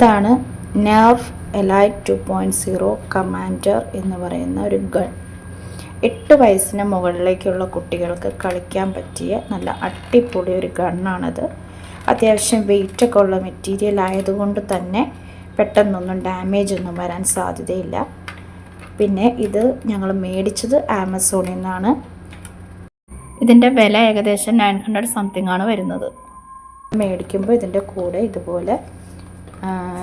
ഇതാണ് nerve elite 2.0 commander എന്ന് പറയുന്ന ഒരു ഗൺ. 8 വയസ്സിന് മുകളിലേക്കുള്ള കുട്ടികൾക്ക് കളിക്കാൻ പറ്റിയ നല്ല അടിപൊളി ഒരു ഗണ്ണാണത്. അത്യാവശ്യം വെയിറ്റൊക്കെ ഉള്ള മെറ്റീരിയൽ ആയതുകൊണ്ട് തന്നെ പെട്ടെന്നൊന്നും ഡാമേജ് ഒന്നും വരാൻ സാധ്യതയില്ല. പിന്നെ ഇത് ഞങ്ങൾ മേടിച്ചത് ആമസോണിൽ നിന്നാണ്. ഇതിൻ്റെ വില ഏകദേശം 900 സംതിങ് ആണ് വരുന്നത്. മേടിക്കുമ്പോൾ ഇതിൻ്റെ കൂടെ ഇതുപോലെ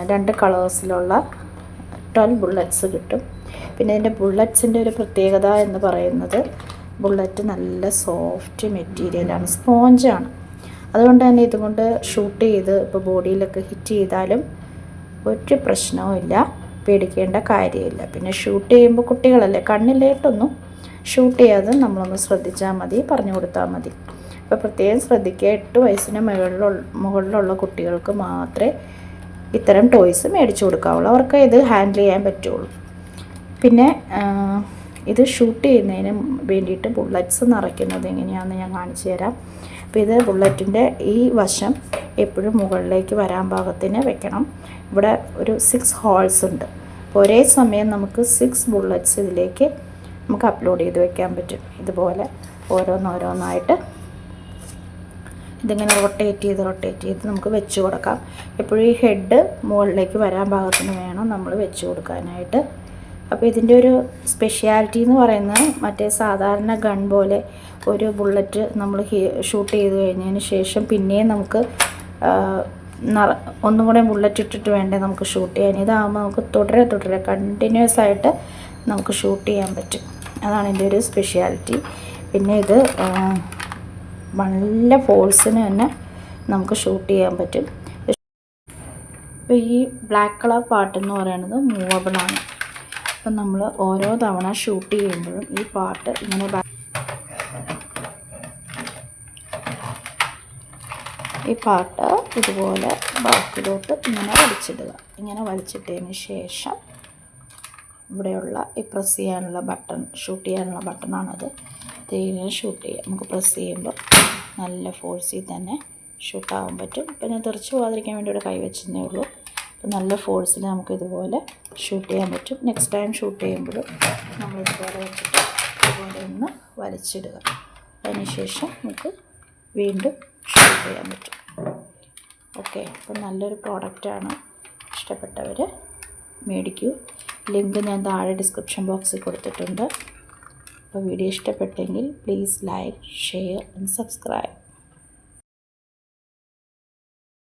2 കളേഴ്സിലുള്ള 12 ബുള്ളറ്റ്സ് കിട്ടും. പിന്നെ ഇതിൻ്റെ ബുള്ളറ്റ്സിൻ്റെ ഒരു പ്രത്യേകത എന്ന് പറയുന്നത് ബുള്ളറ്റ് നല്ല സോഫ്റ്റ് മെറ്റീരിയലാണ്, സ്പോഞ്ചാണ്. അതുകൊണ്ട് തന്നെ ഇതുകൊണ്ട് ഷൂട്ട് ചെയ്ത് ഇപ്പോൾ ബോഡിയിലൊക്കെ ഹിറ്റ് ചെയ്താലും ഒരു പ്രശ്നവും ഇല്ല, പേടിക്കേണ്ട കാര്യമില്ല. പിന്നെ ഷൂട്ട് ചെയ്യുമ്പോൾ കുട്ടികളല്ലേ, കണ്ണിലേട്ടൊന്നും ഷൂട്ട് ചെയ്യാതെ നമ്മളൊന്ന് ശ്രദ്ധിച്ചാൽ മതി, പറഞ്ഞു കൊടുത്താൽ മതി. അപ്പോൾ പ്രത്യേകം ശ്രദ്ധിക്കുക, 8 വയസ്സിന് മുകളിലുള്ള കുട്ടികൾക്ക് മാത്രമേ ഇത്തരം ടോയ്സ് മേടിച്ചു കൊടുക്കാവുള്ളൂ. അവർക്ക് ഇത് ഹാൻഡിൽ ചെയ്യാൻ പറ്റുള്ളൂ. പിന്നെ ഇത് ഷൂട്ട് ചെയ്യുന്നതിന് വേണ്ടിയിട്ട് ബുള്ളറ്റ്സ് നിറയ്ക്കുന്നത് എങ്ങനെയാണെന്ന് ഞാൻ കാണിച്ചു തരാം. അപ്പോൾ ഇത് ബുള്ളറ്റിൻ്റെ ഈ വശം എപ്പോഴും മുകളിലേക്ക് വരാൻ പാകത്തിന് വെക്കണം. ഇവിടെ ഒരു 6 ഹോൾസ് ഉണ്ട്. അപ്പോൾ ഒരേ സമയം നമുക്ക് 6 ബുള്ളറ്റ്സ് ഇതിലേക്ക് നമുക്ക് അപ്ലോഡ് ചെയ്ത് വെക്കാൻ പറ്റും. ഇതുപോലെ ഓരോന്നോരോന്നായിട്ട് ഇതിങ്ങനെ റൊട്ടേറ്റ് ചെയ്ത് നമുക്ക് വെച്ച് കൊടുക്കാം. എപ്പോഴും ഈ ഹെഡ് മുകളിലേക്ക് വരാൻ പാകത്തിന് വേണം നമ്മൾ വെച്ച് കൊടുക്കാനായിട്ട്. അപ്പോൾ ഇതിൻ്റെ ഒരു സ്പെഷ്യാലിറ്റി എന്ന് പറയുന്നത് മറ്റേ സാധാരണ ഗൺ പോലെ ഒരു ബുള്ളറ്റ് നമ്മൾ ഷൂട്ട് ചെയ്ത് കഴിഞ്ഞതിന് ശേഷം പിന്നെയും നമുക്ക് ഒന്നും കൂടെ ബുള്ളറ്റ് ഇട്ടിട്ട് വേണ്ടേ നമുക്ക് ഷൂട്ട് ചെയ്യാൻ. ഇതാകുമ്പോൾ നമുക്ക് തുടരെ കണ്ടിന്യൂസ് ആയിട്ട് നമുക്ക് ഷൂട്ട് ചെയ്യാൻ പറ്റും. അതാണ് ഇതിൻ്റെ ഒരു സ്പെഷ്യാലിറ്റി. പിന്നെ ഇത് നല്ല ഫോഴ്സിന് തന്നെ നമുക്ക് ഷൂട്ട് ചെയ്യാൻ പറ്റും. അപ്പോൾ ഈ ബ്ലാക്ക് കളർ പാർട്ട് എന്ന് പറയുന്നത് മൂവബിളാണ്. അപ്പം നമ്മൾ ഓരോ തവണ ഷൂട്ട് ചെയ്യുമ്പോഴും ഈ പാർട്ട് ഇങ്ങനെ ഈ പാർട്ട് ഇതുപോലെ ബാക്കിലോട്ട് ഇങ്ങനെ വലിച്ചിടുക. ഇങ്ങനെ വലിച്ചിട്ടതിന് ശേഷം ഇവിടെയുള്ള ഈ പ്രസ് ചെയ്യാനുള്ള ബട്ടൺ, ഷൂട്ട് ചെയ്യാനുള്ള ബട്ടണാണത്. ഇങ്ങനെ ഷൂട്ട് ചെയ്യുക. നമുക്ക് പ്രസ് ചെയ്യുമ്പോൾ നല്ല ഫോഴ്സിൽ തന്നെ ഷൂട്ടാകാൻ പറ്റും. ഇപ്പം ഞാൻ തെറിച്ച് പോകാതിരിക്കാൻ വേണ്ടി ഇവിടെ കൈ വെച്ചതേ ഉള്ളൂ. അപ്പോൾ നല്ല ഫോഴ്സിൽ നമുക്ക് ഇതുപോലെ ഷൂട്ട് ചെയ്യാൻ പറ്റും. നെക്സ്റ്റ് ടൈം ഷൂട്ട് ചെയ്യുമ്പോഴും നമ്മൾ ഇതുപോലെ വെച്ചിട്ട് ഇതുപോലെ ഒന്ന് വലിച്ചിടുക. അതിനുശേഷം നമുക്ക് വീണ്ടും ഷൂട്ട് ചെയ്യാൻ പറ്റും. ഓക്കെ, അപ്പം നല്ലൊരു പ്രോഡക്റ്റാണ്. ഇഷ്ടപ്പെട്ടവർ മേടിക്കൂ. ലിങ്ക് ഞാൻ താഴെ ഡിസ്ക്രിപ്ഷൻ ബോക്സിൽ കൊടുത്തിട്ടുണ്ട്. അപ്പോൾ വീഡിയോ ഇഷ്ടപ്പെട്ടെങ്കിൽ please like, share and subscribe.